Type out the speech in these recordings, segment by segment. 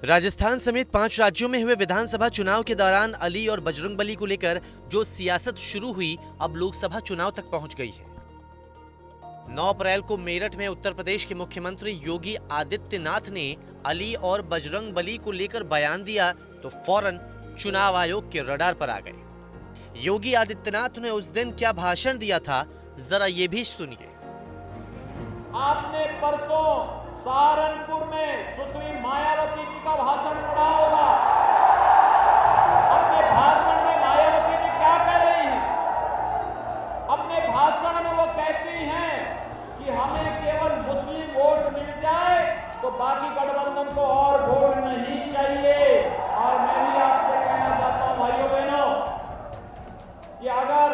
राजस्थान समेत 5 राज्यों में हुए विधानसभा चुनाव के दौरान अली और बजरंगबली को लेकर जो सियासत शुरू हुई, अब लोकसभा चुनाव तक पहुंच गई है। 9 अप्रैल को मेरठ में उत्तर प्रदेश के मुख्यमंत्री योगी आदित्यनाथ ने अली और बजरंगबली को लेकर बयान दिया तो फौरन चुनाव आयोग के रडार पर आ गए। योगी आदित्यनाथ ने उस दिन क्या भाषण दिया था, जरा ये भी सुनिए। आपने परसों सहारनपुर में सुश्री मायावती जी का भाषण पढ़ा होगा। अपने भाषण में मायावती जी क्या कह रही हैं? अपने भाषण में वो कहती हैं कि हमें केवल मुस्लिम वोट मिल जाए तो बाकी गठबंधन को और वोट नहीं चाहिए। और मैं भी आपसे कहना चाहता हूं भाइयों बहनों कि अगर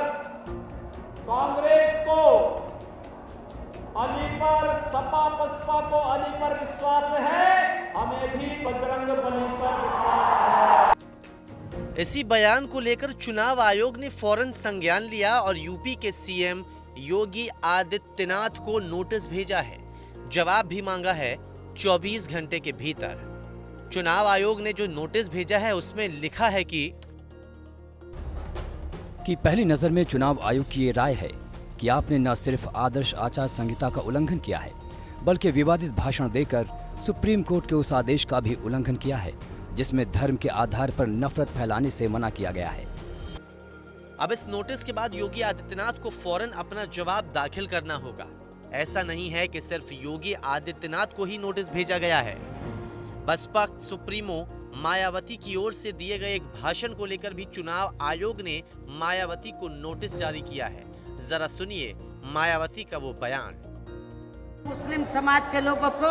कांग्रेस को अली पर, सपा बसपा को अली पर विश्वास है, हमें भी बजरंगबली पर विश्वास है। इसी बयान को लेकर चुनाव आयोग ने फौरन संज्ञान लिया और यूपी के सीएम योगी आदित्यनाथ को नोटिस भेजा है। जवाब भी मांगा है 24 घंटे के भीतर। चुनाव आयोग ने जो नोटिस भेजा है उसमें लिखा है कि पहली नजर में चुनाव आयोग की ये राय है कि आपने न सिर्फ आदर्श आचार संहिता का उल्लंघन किया है, बल्कि विवादित भाषण देकर सुप्रीम कोर्ट के उस आदेश का भी उल्लंघन किया है जिसमें धर्म के आधार पर नफरत फैलाने से मना किया गया है। अब इस नोटिस के बाद योगी आदित्यनाथ को फौरन अपना जवाब दाखिल करना होगा। ऐसा नहीं है कि सिर्फ योगी आदित्यनाथ को ही नोटिस भेजा गया है। बसपा सुप्रीमो मायावती की ओर से दिए गए एक भाषण को लेकर भी चुनाव आयोग ने मायावती को नोटिस जारी किया है। जरा सुनिए मायावती का वो बयान। मुस्लिम समाज के लोगों को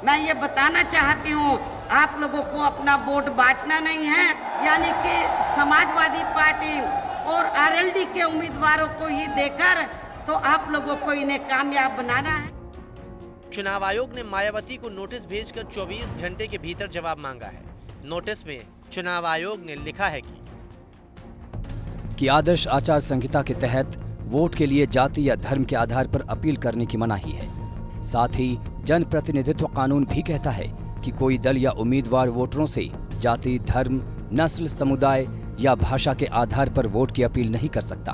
मैं ये बताना चाहती हूँ, आप लोगों को अपना वोट बांटना नहीं है, यानी कि समाजवादी पार्टी और आरएलडी के उम्मीदवारों को ही देकर तो आप लोगों को इन्हें कामयाब बनाना है। चुनाव आयोग ने मायावती को नोटिस भेजकर 24 घंटे के भीतर जवाब मांगा है। नोटिस में चुनाव आयोग ने लिखा है कि आदर्श आचार संहिता के तहत वोट के लिए जाति या धर्म के आधार पर अपील करने की मनाही है। साथ ही जन प्रतिनिधित्व कानून भी कहता है कि कोई दल या उम्मीदवार वोटरों से जाति, धर्म, नस्ल, समुदाय या भाषा के आधार पर वोट की अपील नहीं कर सकता।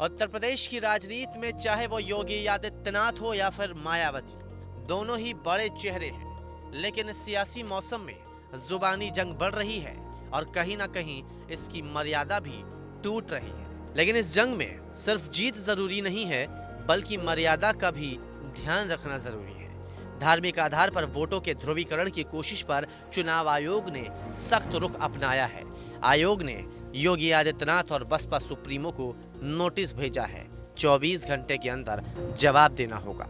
उत्तर प्रदेश की राजनीति में चाहे वो योगी आदित्यनाथ हो या फिर मायावती, दोनों ही बड़े चेहरे हैं, लेकिन इस सियासी मौसम में जुबानी जंग बढ़ रही है और कहीं ना कहीं इसकी मर्यादा भी टूट रही है। लेकिन इस जंग में सिर्फ जीत जरूरी नहीं है, बल्कि मर्यादा का भी ध्यान रखना जरूरी है। धार्मिक आधार पर वोटों के ध्रुवीकरण की कोशिश पर चुनाव आयोग ने सख्त रुख अपनाया है। आयोग ने योगी आदित्यनाथ और बसपा सुप्रीमो को नोटिस भेजा है। 24 घंटे के अंदर जवाब देना होगा।